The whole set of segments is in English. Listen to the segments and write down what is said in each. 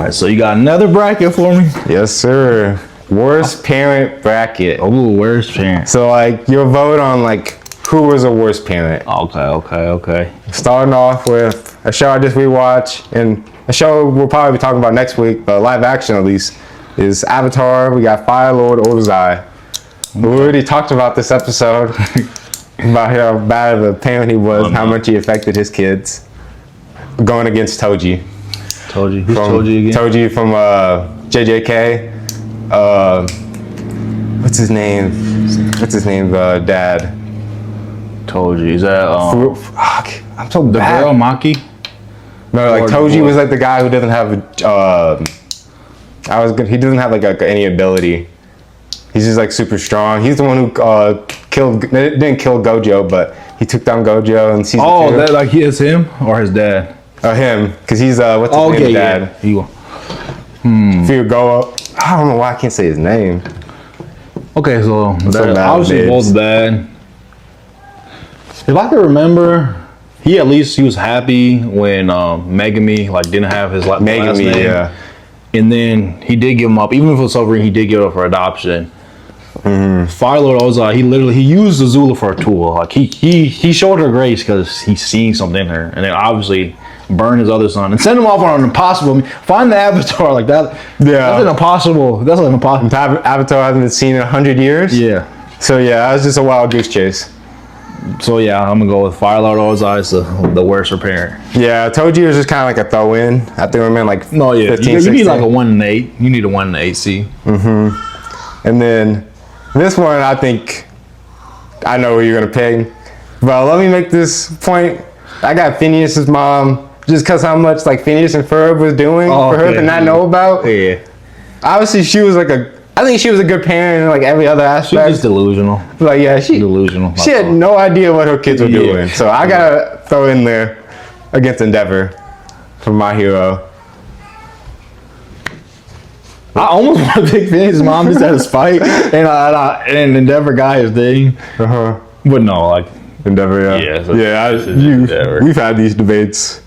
All right, so you got another bracket for me? Yes, sir. Worst parent bracket. Oh, worst parent. So like you'll vote on like who was a worst parent. Okay. Starting off with a show I just rewatched, and a show we'll probably be talking about next week, but live action at least, is Avatar. We got Fire Lord Ozai. We already talked about this episode about how bad of a parent he was, how much he affected his kids. Going against Toji. Toji. Who's Toji again? Toji from JJK. What's his name? Dad. Toji. Is that Fuck. I'm so the bad. girl Maki? No, like Or Toji boy. was like the guy who doesn't have he doesn't have like any ability. He's just like super strong. He's the one who didn't kill Gojo, but he took down Gojo in season 2. Oh, that like he is him or his dad? Him, because he's what's his name? Dad. Yeah. If you go up, I don't know why I can't say his name. Okay, so so bad, obviously babes. both bad. If I can remember, he was happy when Megami like didn't have his last name. Yeah. And then he did give him up, even if it was suffering, he did give it up for adoption. Fire Lord Ozai, he used Azula for a tool. Like he showed her grace because he's seeing something in her, and then obviously burn his other son and send him off on an impossible. Find the Avatar like that. Yeah, that's an impossible. Avatar hasn't been seen in 100 years. Yeah. So yeah, that was just a wild goose chase. So yeah, I'm gonna go with Fire Lord Ozai as the worst parent. Yeah, Toji was just kind of like a throw-in. I think we meant like No, yeah, 15, you 16. need like a 1 and 8. You need a 1 and 8 seed. And then this one, I think I know who you're gonna pick. But let me make this point. I got Phineas's mom just because how much like Phineas and Ferb was doing for her to not know about. Yeah. Obviously, I think she was a good parent in like every other She's aspect. just delusional. Like yeah, she Delusional. She had no idea what her kids were Yeah. doing. So I gotta throw in there against Endeavor for my hero. I almost want to pick Phineas' mom just out of spite, and Endeavor got his thing. But no, like Endeavor, yeah. Yeah, so Endeavor. We've had these debates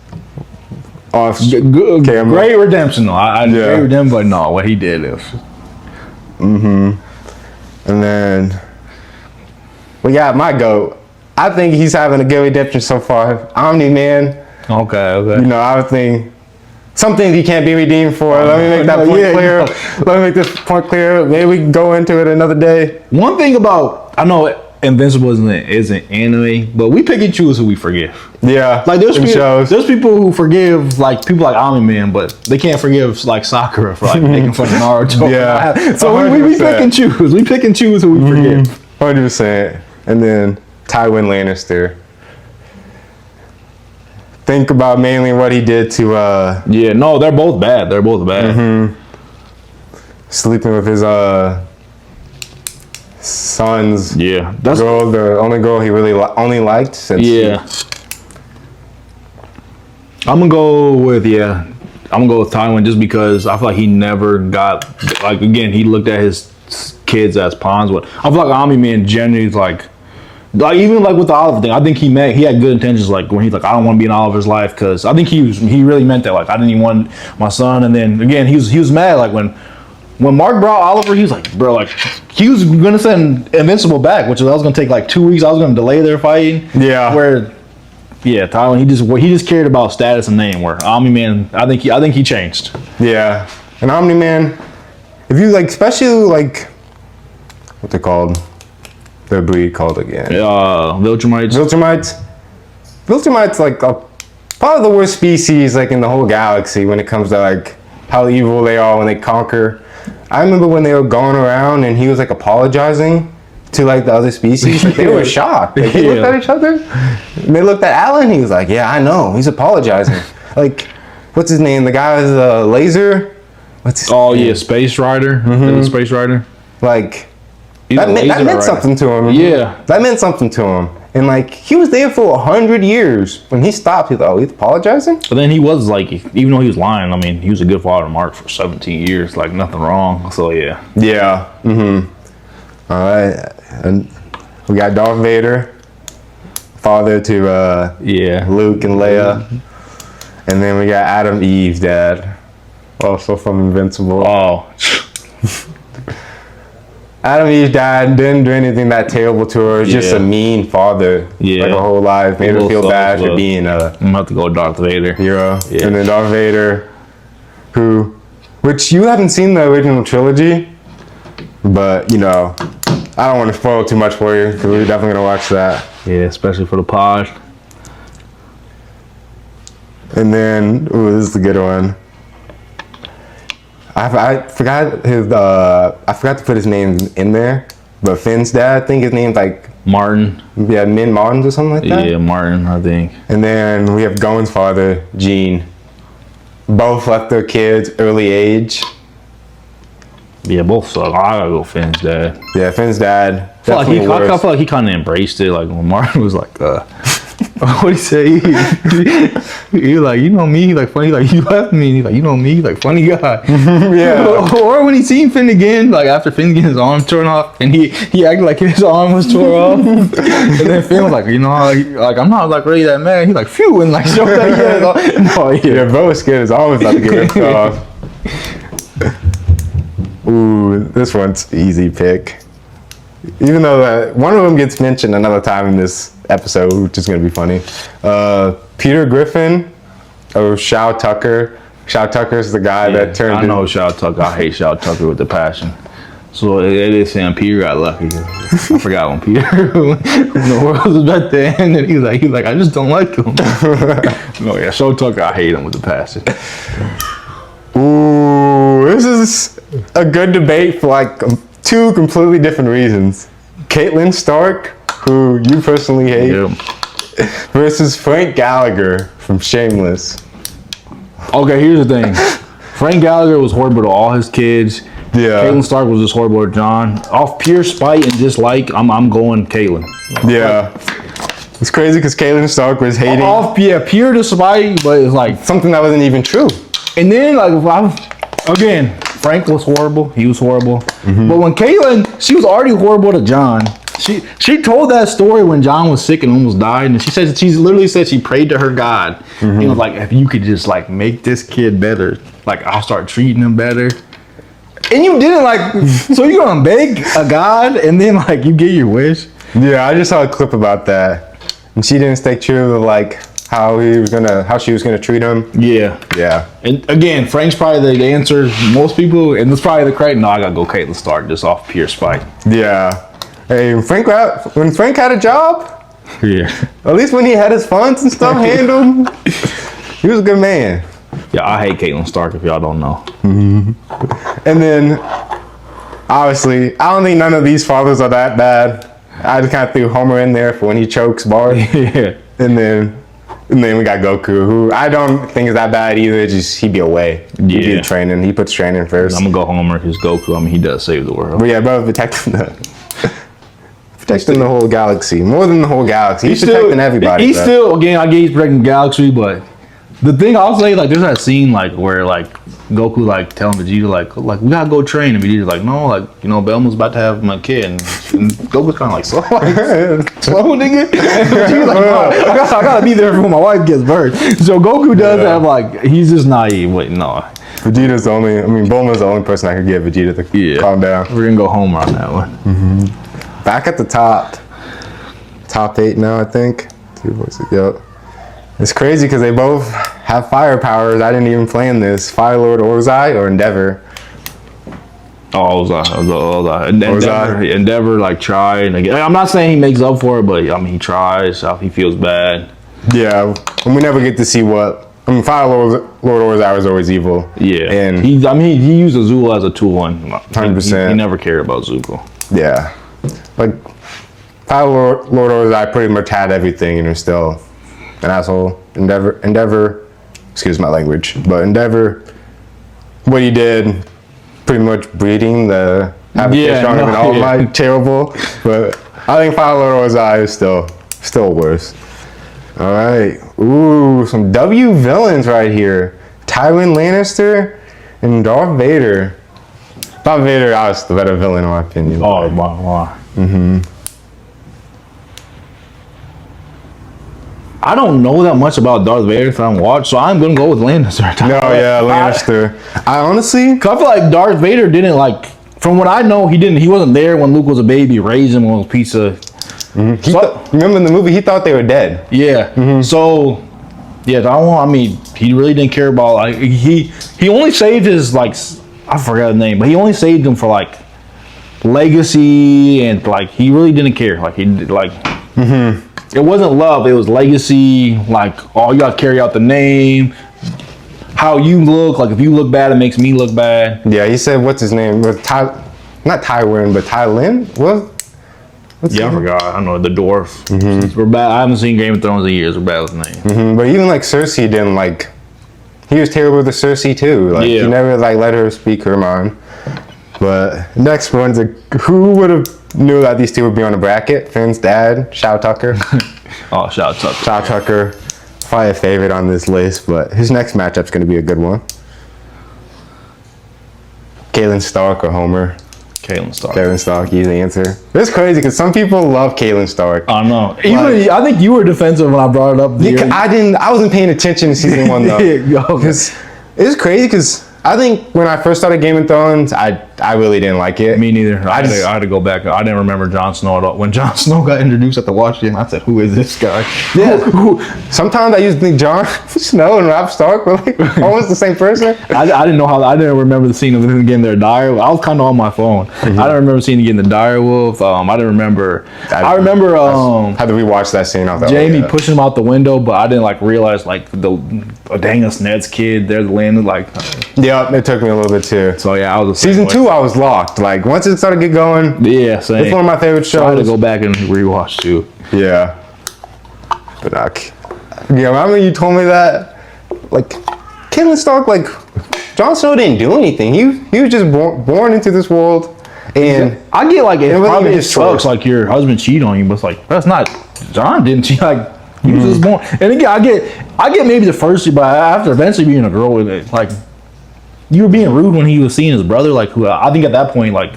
off good, camera. great redemption though. Yeah. Great redemption, but no, what he did is. And then we got my GOAT. I think he's having a good redemption so far. Omni-Man, Okay. you know, I would think some things he can't be redeemed for. Let me make that point clear. Let me make this point clear. Maybe we can go into it another day. One thing about I know Invincible isn't anime, but we pick and choose who we forgive. Yeah, Like there's shows. people who forgive like people like Omni-Man, but they can't forgive like Sakura for like making fun of Naruto. Yeah. So we pick and choose. We pick and choose who we forgive. 100%. And then Tywin Lannister. Think about mainly what he did to Yeah, no, they're both bad. sleeping with his son's Yeah, that's girl, the only girl he really only liked since yeah. I'm gonna go with Tywin just because I feel like he never got like again he looked at his kids as pawns. But I feel like Omni-Man generally is like even like with the Oliver thing, I think he had good intentions. Like when he's like, I don't want to be in Oliver's life because I think he really meant that. Like I didn't even want my son. And then again, he was mad. Like when Mark brought Oliver, he was like, bro, like he was gonna send Invincible back, which was gonna take like 2 weeks. I was gonna delay their fighting. Yeah. Tywin, he just cared about status and name. Where Omni-Man, I think he changed. Yeah. And Omni-Man, if you like, especially like, what they're called? Their breed called again. Viltrumites. Viltrumites like probably the worst species like in the whole galaxy when it comes to like how evil they are when they conquer. I remember when they were going around and he was like apologizing to like the other species. Like, they were shocked. Like, they looked at each other. And they looked at Alan. He was like, "Yeah, I know. He's apologizing." Like, what's his name? The guy with the laser. What's his name? Yeah, Space Rider. Space Rider. Like. He's a That laser meant rider. something to him. Yeah. That meant something to him. And like he was there for 100 years. When he stopped, he thought, "Oh, he's apologizing?" But then he was like, even though he was lying, I mean, he was a good father to Mark for 17 years, like nothing wrong. So yeah. Yeah. All right. And we got Darth Vader, father to Yeah. Luke and Leia. And then we got Adam Eve's dad. also from Invincible. Oh, Adam Eve's dad didn't do anything that terrible to her. He was just Yeah. a mean father. Yeah. Like her whole life. Made her Little feel soft bad for love. being a I'm about to go Darth Vader. hero. Yeah. And then Darth Vader, which you haven't seen the original trilogy, but you know, I don't want to spoil too much for you because we're definitely gonna watch that. Yeah, especially for the pod. And then, ooh, this is a good one. I forgot I forgot to put his name in there, but Finn's dad, I think his name's like, Martin. yeah, Min Martins or something like that. Yeah, Martin, I think. And then we have Gowen's father, Gene. Both left their kids early age. Yeah, both suck. I gotta go Finn's dad. Yeah, Finn's dad, I feel definitely worse. like he kind of embraced it. Like when Martin was like, what he say? He was like, you know me, like funny, like you left me. And he's like, you know me, like funny guy. Yeah. Or when he seen Finn again, like after Finn getting his arm torn off, and he acted like his arm was torn off, and then Finn was like, you know, like I'm not like really that mad. He's like, phew, and like showed that no, Yeah, bro was scared. It's always about to get ripped off. Ooh, this one's easy pick. Even though one of them gets mentioned another time in this episode, which is going to be funny. Peter Griffin or Shao Tucker. Shao Tucker's the guy that turned. I know Shao Tucker. I hate Shao Tucker with the passion. So it is saying Peter got lucky. I forgot when Peter when the world was about to end, and he's like, I just don't like him. No, yeah, Shao Tucker, I hate him with the passion. Ooh, this is a good debate for like two completely different reasons. Caitlin Stark, who you personally hate, Yeah. versus Frank Gallagher from Shameless. Okay, here's the thing. Frank Gallagher was horrible to all his kids. Yeah. Caitlin Stark was just horrible to John. Off pure spite and dislike, I'm going Caitlin. Yeah. It's crazy because Caitlin Stark was hating Pure despite, but it's like, something that wasn't even true. and then again, Frank was horrible. He was horrible. But when Caitlin, she was already horrible to John. She told that story when John was sick and almost died, and she literally said she prayed to her God. And was like, if you could just like make this kid better, like I'll start treating him better. And you didn't like, so you gonna beg a God and then like you get your wish? Yeah, I just saw a clip about that, and she didn't stay true to like how she was gonna treat him. Yeah. Yeah. And again, Frank's probably the answer. Most people, and it's probably the correct. No, I gotta go Caitlin Stark just off pure spite. Yeah. Hey, when Frank had a job, Yeah. at least when he had his funds and stuff handled, he was a good man. Yeah, I hate Caitlin Stark if y'all don't know. And then, obviously, I don't think none of these fathers are that bad. I just kind of threw Homer in there for when he chokes Bart. Yeah. And then we got Goku, who I don't think is that bad either. Just he'd be away. He'd be Yeah. training. He puts training first. I'm gonna go Homer because Goku. I mean, he does save the world. But yeah, bro, protecting the whole galaxy. More than the whole galaxy. He's protecting everybody. He's bro. still, again, I get he's protecting the galaxy, but the thing I'll say, like, there's that scene like where like Goku like telling Vegeta like we gotta go train, and Vegeta's like, no, like, you know, Belma's about to have my kid, and Goku's kind of like, slow nigga. And Vegeta's like, no, I gotta be there for when my wife gets birth. So Goku does have like, he's just naive. Wait, no, Vegeta's Bulma's the only person I could get Vegeta to calm down. we're gonna go Homer on that one. Back at the top 8 now, I think. 2, 4, 6, yep. It's crazy because they both have fire powers. I didn't even plan this. Fire Lord Ozai or Endeavor. Oh, Endeavor like tried. And again, I'm not saying he makes up for it, but I mean he tries. He feels bad. Yeah, and we never get to see what. I mean, Fire Lord Ozai was always evil. Yeah, and he used Azula as a tool, and 100%. He never cared about Zuko. Yeah, like Fire Lord Ozai pretty much had everything, and was still an asshole. Endeavor, excuse my language, but Endeavor, what he did, pretty much breeding the fish on him and all my terrible. But I think Fire Lord Ozai is still worse. All right, ooh, some W villains right here: Tywin Lannister and Darth Vader. Darth Vader is the better villain in my opinion. Oh, wow. I don't know that much about Darth Vader if I don't watch, so I'm gonna go with Lannister. No, yeah, Lannister. I honestly, Cause I feel like Darth Vader didn't like. From what I know, he wasn't there when Luke was a baby, raised him on a pizza. remember in the movie, he thought they were dead. Yeah. So, yeah, I mean, he really didn't care about like he only saved his like I forgot his name, but he only saved him for like legacy and like he really didn't care. Like he did like it wasn't love, it was legacy. Like oh, you got to carry out the name. How you look, like if you look bad, it makes me look bad. Yeah, he said, what's his name? Not Tywin, but Tylin? What's Yeah, I forgot. I don't know the dwarf. We're bad. I haven't seen Game of Thrones in years. We're bad with names. But even like Cersei didn't like. He was terrible with Cersei too. Like Yeah. he never like let her speak her mind. But next one's who would have knew that these two would be on the bracket? Finn's dad, Shao Tucker. Oh, shout out to Shao Tucker, probably a favorite on this list, but his next matchup's going to be a good one. Catelyn Stark or Homer? Catelyn Stark. Catelyn Stark, easy answer. It's crazy because some people love Catelyn Stark. I know. Even I think you were defensive when I brought it up. I wasn't paying attention to season 1 though. Because it's crazy because I think when I first started Game of Thrones, I really didn't like it. Me neither. I had to go back. I didn't remember Jon Snow at all. When Jon Snow got introduced at the watch game, I said, "Who is this guy?" Yeah. Sometimes I used to think Jon Snow and Robb Stark were like almost the same person. I didn't know how. I didn't remember the scene of them getting their dire. I was kind of on my phone. I don't remember seeing them getting the dire wolf. I didn't remember. I remember. Had to rewatch that scene. I thought, Jamie oh, yeah. pushing him out the window, but I didn't like realize like dang, it's Ned's kid. They're landing like. Yeah, it took me a little bit too. So yeah, I was the same Season way. 2, I was locked. Like once it started to get going, Yeah, same. it's one of my favorite So I had to shows. go back and rewatch too. Yeah. But yeah, remember you told me that? Like, Catelyn Stark, like, Jon Snow didn't do anything. He was just born into this world. And I get like it wasn't probably even just his choice. sucks like your husband cheat on you, but it's like that's not John didn't cheat. Like he was just born. And again, I get maybe the first year, but after eventually being a girl with it, like you were being rude when he was seeing his brother, like who I think at that point like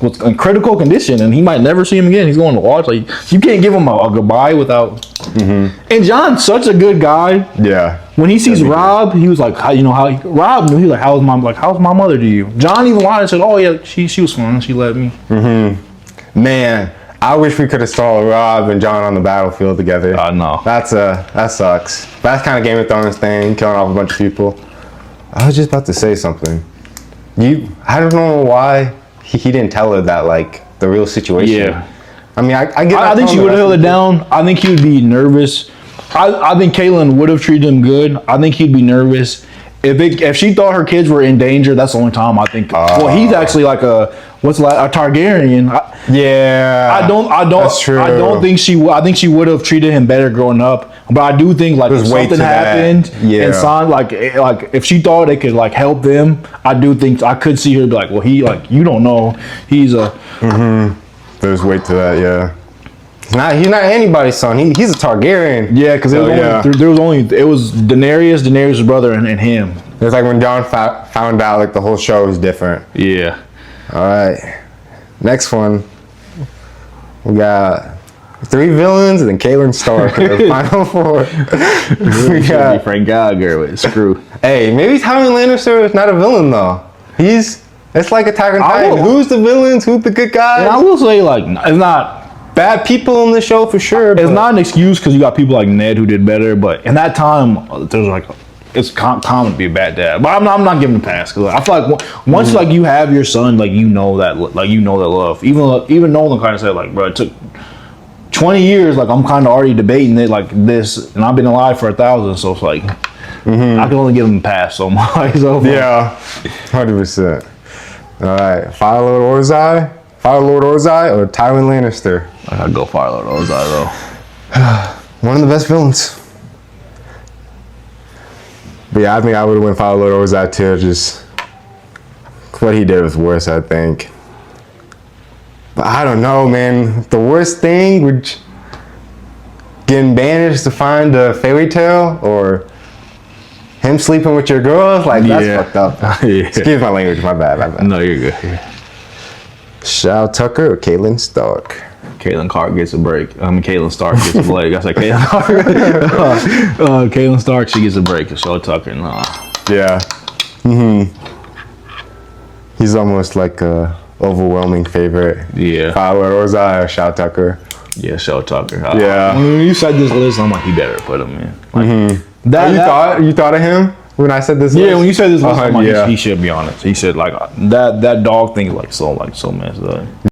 was in critical condition, and he might never see him again. He's going to watch. Like you can't give him a goodbye without. And John's such a good guy. yeah. When he sees Rob, he was like, Rob knew. He was like, how's my mother to you? John even lied and said, oh yeah, she was fine. She let me. Man, I wish we could have saw Rob and Jon on the battlefield together. I know. That sucks. That's kind of Game of Thrones thing, killing off a bunch of people. I was just about to say something. I don't know why he didn't tell her that, like, the real situation. Yeah. I mean, I get. I think she would have held it down. I think he would be nervous. I think Caitlyn would have treated him good. I think he'd be nervous. If she thought her kids were in danger, that's the only time I think. Well, he's actually like a Targaryen. Yeah. I don't. That's true. I don't think she. I think she would have treated him better growing up. But I do think like if There's weight something to that. happened Yeah. and Son like if she thought they could like help them, I do think I could see her be like, well, he like you don't know, he's a. There's weight to that, yeah. He's not anybody's son. He's a Targaryen. Yeah, because So, it was Daenerys' brother, and him. It's like when Jon found out like the whole show was different. Yeah. All right. Next one. We got 3 villains and then Catelyn Stark in the final 4. We got, Frank Gallagher with screw. hey, maybe Tywin Lannister is not a villain though. It's like Attack on I Titan. will- Who's the villains? Who's the good guys? And I will say like it's not. Bad people in the show for sure. It's but- not an excuse because you got people like Ned who did better, but in that time, there's like it's common to be a bad dad. But I'm not giving a pass because I feel like once like you have your son, like you know that love. Even Nolan kind of said like, bro, it took 20 years. Like I'm kind of already debating it like this, and I've been alive for 1,000, so it's like I can only give him a pass so much. So Yeah, 100%. All right, Fire Lord Ozai, or Tywin Lannister. I gotta go Fire Lord Ozai though. One of the best villains. But yeah, I think I would have went Fire Lord Ozai too. Just what he did was worse, I think. But I don't know, man. The worst thing would getting banished to find a fairy tale, or him sleeping with your girls. Like that's Yeah. fucked up. Yeah. Excuse my language. My bad. No, you're good. Shao Tucker or Catelyn Stark? Caitlin Clark gets a break. Caitlin Stark gets a break. I said Caitlin Clark. Caitlin Stark, she gets a break. Show Tucker, nah. Yeah. He's almost like a overwhelming favorite. Yeah. Or was that Shao Tucker? Yeah, Show Tucker. Yeah. When you said this list, I'm like, you better put him in. Like, You thought of him when I said this? Yeah, list? when you said this list, I'm like, yeah. he should be on it. He should like that dog thing is like so messed up.